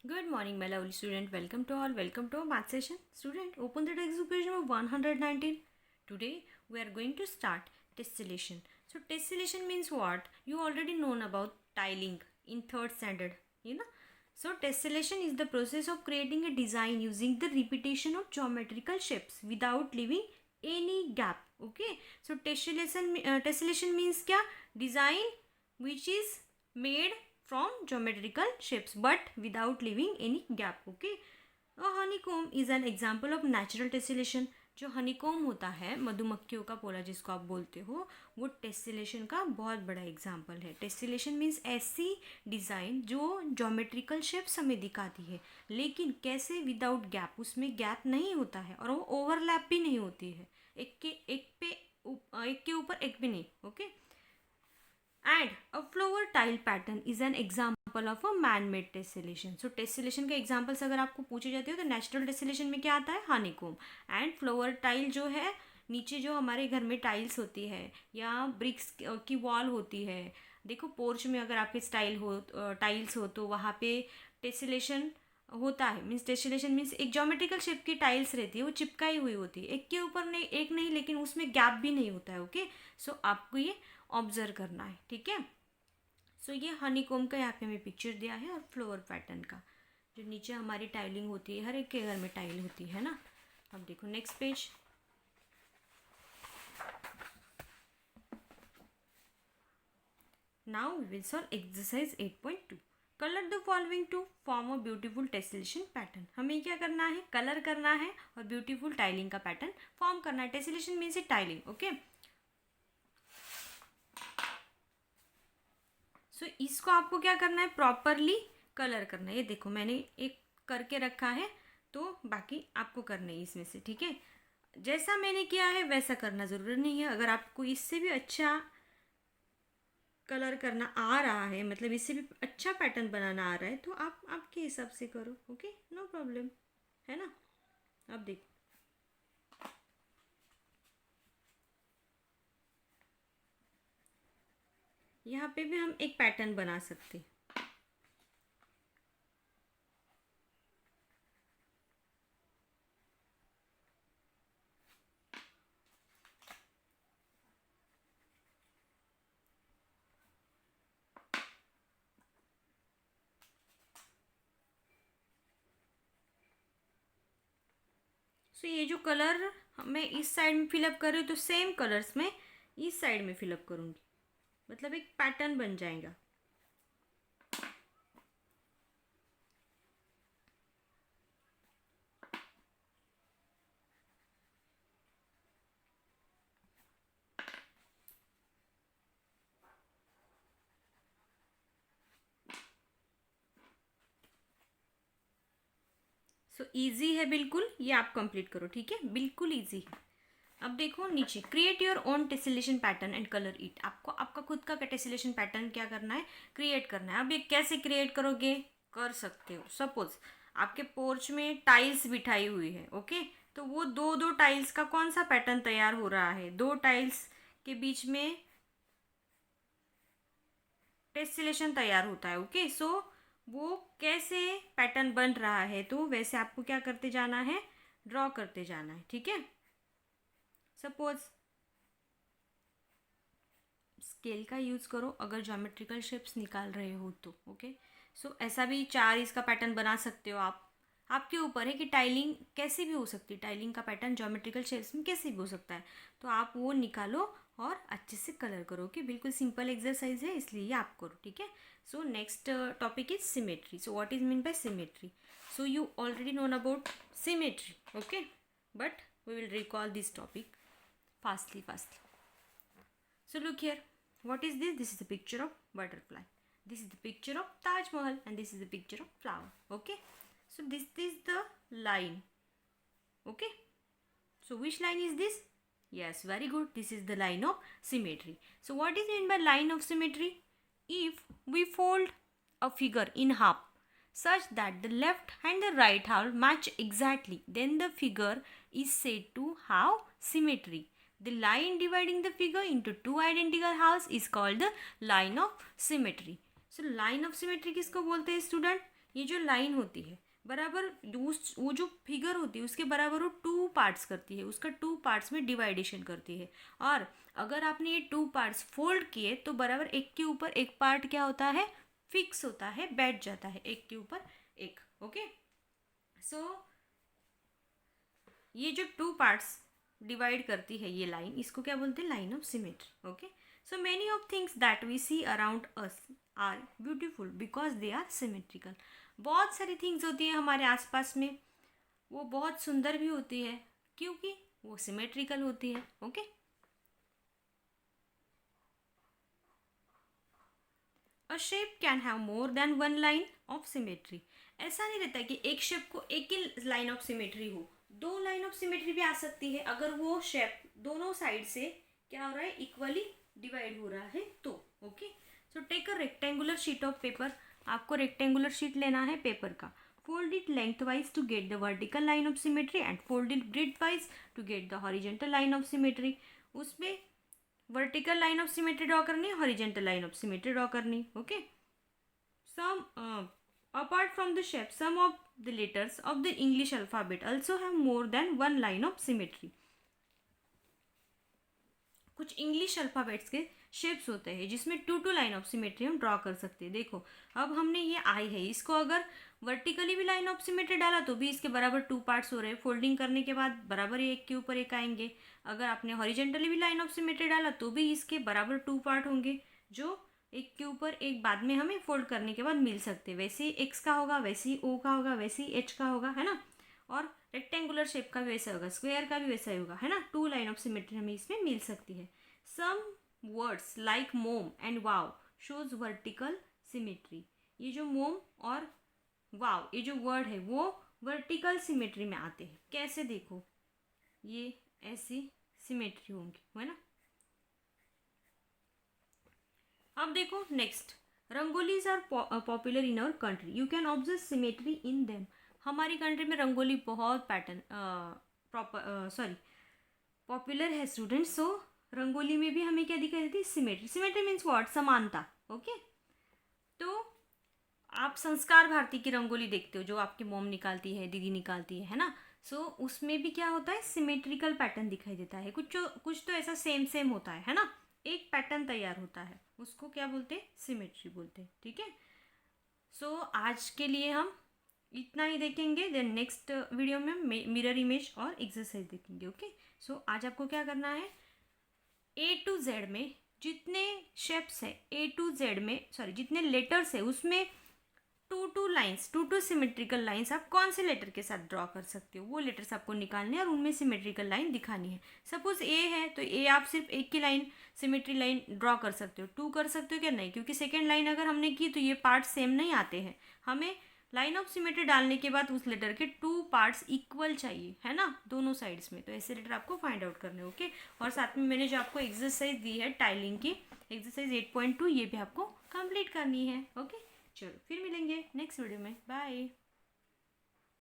Good morning, my lovely student. Welcome to all. Welcome to our math session. Student, open the textbook page number 119. Today, we are going to start tessellation. So, tessellation means what? You already known about tiling in third standard. You know. So, tessellation is the process of creating a design using the repetition of geometrical shapes without leaving any gap. Okay. So, tessellation means क्या? Design which is made from geometrical shapes but without leaving any gap. Okay. A honeycomb is an example of natural tessellation. जो honeycomb होता है, मधुमक्खियों का पोला जिसको आप बोलते हो, वो टेस्सिलेशन का बहुत बड़ा एग्जाम्पल है. टेस्सिलेशन मीन्स ऐसी डिज़ाइन जो ज्योमेट्रिकल शेप्स हमें दिखाती है, लेकिन कैसे? Without gap. उसमें गैप नहीं होता है और वो ओवरलैप भी नहीं होती है. एक के ऊपर एक भी नहीं. Okay. And a flower tile pattern is an example of a man-made tessellation. So tessellation के examples अगर आपको पूछे जाते हो तो natural tessellation में क्या आता है? honeycomb. And flower tile जो है, नीचे जो हमारे घर में टाइल्स होती है या ब्रिक्स की वॉल होती है, देखो पोर्च में अगर आपके टाइल्स हो तो वहाँ पे टेसिलेशन होता है. मीन्स टेसिलेशन मीन्स एक ज्योमेट्रिकल शेप की टाइल्स रहती है, वो चिपकाई हुई होती है, एक के ऊपर नहीं, एक नहीं, लेकिन उसमें गैप भी नहीं होता है. ओके. सो आपको ये ऑब्जर्व करना है. ठीक है. सो ये हनीकॉम्ब का यहाँ पे हमें पिक्चर दिया है और फ्लोवर पैटर्न का, जो नीचे हमारी टाइलिंग होती है, हर एक के घर में टाइल होती है ना. अब देखो next page. Now we will solve exercise 8.2. Colour the following to form a beautiful tessellation pattern. हमें क्या करना है? कलर करना है और ब्यूटीफुल टाइलिंग का पैटर्न फॉर्म करना है. Tessellation means tiling. Okay. So इसको आपको क्या करना है? प्रॉपरली कलर करना है. ये देखो मैंने एक करके रखा है, तो बाकी आपको करना है इसमें से. ठीक है. जैसा मैंने किया है वैसा करना ज़रूरी नहीं है. अगर आपको इससे भी अच्छा कलर करना आ रहा है, मतलब इससे भी अच्छा पैटर्न बनाना आ रहा है, तो आप आपके हिसाब से करो. ओके. नो प्रॉब्लम है ना. अब देखो यहाँ पे भी हम एक पैटर्न बना सकते. सो ये जो कलर मैं इस साइड में फिलअप कर रही हूँ, तो सेम कलर्स में इस साइड में फिलअप करूँगी, मतलब एक पैटर्न बन जाएगा. सो इजी है बिल्कुल, ये आप कंप्लीट करो. ठीक है. बिल्कुल इजी है. अब देखो नीचे, create your own tessellation pattern and colour it. आपको आपका खुद का टेसिलेशन पैटर्न क्या करना है? क्रिएट करना है. अब ये कैसे क्रिएट करोगे? कर सकते हो. सपोज आपके पोर्च में टाइल्स बिठाई हुई है. ओके. तो वो दो दो टाइल्स का कौन सा पैटर्न तैयार हो रहा है? दो टाइल्स के बीच में टेसिलेशन तैयार होता है. ओके. सो वो कैसे पैटर्न बन रहा है, तो वैसे आपको क्या करते जाना है? ड्रॉ करते जाना है. ठीक है. सपोज स्केल का यूज़ करो अगर ज्योमेट्रिकल शेप्स निकाल रहे हो तो. ओके. सो ऐसा भी चार इसका पैटर्न बना सकते हो आप. आपके ऊपर है कि टाइलिंग कैसे भी हो सकती है. टाइलिंग का पैटर्न ज्योमेट्रिकल शेप्स में कैसे भी हो सकता है, तो आप वो निकालो और अच्छे से कलर करो. ओके. बिल्कुल सिंपल एक्सरसाइज है, इसलिए आप करो. ठीक है. So next topic is symmetry. So what is mean by symmetry? So you already known about symmetry. Okay. But we will recall this topic fastly. So look here. What is this? This is the picture of butterfly. This is the picture of Taj Mahal, and this is the picture of flower. Okay. So this is the line. Okay. So which line is this? Yes, very good. This is the line of symmetry. So what is meant by line of symmetry? If we fold a figure in half such that the left and the right half match exactly, then the figure is said to have symmetry. The line dividing the figure into two identical halves is called the line of symmetry. So line of symmetry किसको बोलते हैं student? ये जो line होती है बराबर उस वो जो फिगर होती है उसके बराबर वो 2 पार्ट्स करती है, उसका 2 पार्ट्स में डिवाइडेशन करती है। और अगर आपने ये 2 पार्ट्स फोल्ड किए तो बराबर एक के ऊपर एक पार्ट क्या होता है, फिक्स होता है, बैठ जाता है एक के ऊपर एक। ओके, सो ये जो 2 पार्ट्स डिवाइड करती है ये लाइन, इसको क्या बोलते हैं, line of symmetry. Okay, so many of things that we see around us are beautiful because they are symmetrical. बहुत सारी थिंग्स होती है हमारे आसपास में, वो बहुत सुंदर भी होती है क्योंकि वो सिमेट्रिकल होती है। Okay, a shape can have more than one line of symmetry. ऐसा नहीं रहता कि एक शेप को एक ही लाइन ऑफ सिमेट्री हो, 2 लाइन ऑफ सिमेट्री भी आ सकती है अगर वो शेप दोनों साइड से क्या हो रहा है, इक्वली डिवाइड हो रहा है तो। Okay, so take a rectangular sheet of paper. आपको रेक्टेंगुलर शीट लेना है पेपर का, fold it lengthwise to get the vertical line of symmetry and fold it breadthwise to get the horizontal line of symmetry. उसमें vertical line of symmetry draw करनी, horizontal line of symmetry draw करनी। Okay, some apart from the shape, some of the letters of the English alphabet also have more than one line of symmetry. कुछ English alphabets के shapes होते हैं जिसमें 2 line of symmetry हम draw कर सकते हैं। देखो अब हमने ये आई है, इसको अगर वर्टिकली भी लाइन ऑफ सिमेट्री डाला तो भी इसके बराबर 2 पार्ट्स हो रहे हैं, फोल्डिंग करने के बाद बराबर एक के ऊपर एक आएंगे। अगर आपने हॉरिजेंटली भी लाइन ऑफ सिमेट्री डाला तो भी इसके बराबर 2 पार्ट होंगे जो एक के ऊपर एक बाद में हमें फोल्ड करने के बाद मिल सकते हैं। वैसे ही एक्स का होगा, वैसे ही ओ का होगा, वैसे ही एच का होगा, है ना। और रेक्टेंगुलर शेप का भी वैसा होगा, स्क्वायर का भी वैसा ही होगा, है ना। 2 लाइन ऑफ सिमेट्री हमें इसमें मिल सकती है। Some words like mom and wow shows vertical symmetry. ये जो मोम और वाव ये जो वर्ड है वो वर्टिकल सिमेट्री में आते हैं। कैसे, देखो ये ऐसी सिमेट्री होंगी, है ना। अब देखो next, rangolis are popular in our country, you can observe symmetry in them. हमारी कंट्री में रंगोली बहुत पैटर्न पॉपुलर है स्टूडेंट्स। सो रंगोली में भी हमें क्या दिखाई देती है, सिमेट्री। सिमेट्री मीन्स व्हाट, समानता। ओके, तो आप संस्कार भारती की रंगोली देखते हो जो आपकी मोम निकालती है, दीदी निकालती है ना। सो उसमें भी क्या होता है, सिमेट्रिकल पैटर्न दिखाई देता है। कुछ तो ऐसा सेम होता है ना, एक पैटर्न तैयार होता है, उसको क्या बोलते हैं, सिमेट्री बोलते हैं। ठीक है, सो आज के लिए हम इतना ही देखेंगे। देन नेक्स्ट वीडियो में मिरर इमेज और एक्सरसाइज देखेंगे। ओके, सो आज आपको क्या करना है, A to Z में जितने शेप्स है, A to Z में जितने लेटर्स है उसमें 2 लाइन्स, 2 सिमेट्रिकल लाइन्स आप कौन से लेटर के साथ ड्रॉ कर सकते हो, वो लेटर्स आपको निकालने हैं और उनमें सिमेट्रिकल लाइन दिखानी है। सपोज ए है तो ए आप सिर्फ एक की लाइन सिमेट्री लाइन ड्रॉ कर सकते हो, 2 कर सकते हो क्या, नहीं, क्योंकि सेकेंड लाइन अगर हमने की तो ये पार्ट सेम नहीं आते हैं। हमें लाइन ऑफ सिमेट्री डालने के बाद उस लेटर के 2 पार्ट्स इक्वल चाहिए, है ना, दोनों साइड्स में। तो ऐसे लेटर आपको फाइंड आउट करने। ओके, और साथ में मैंने जो आपको एक्सरसाइज दी है टाइलिंग की, एक्सरसाइज 8.2, ये भी आपको कंप्लीट करनी है। ओके, चलो फिर मिलेंगे नेक्स्ट वीडियो में, बाय।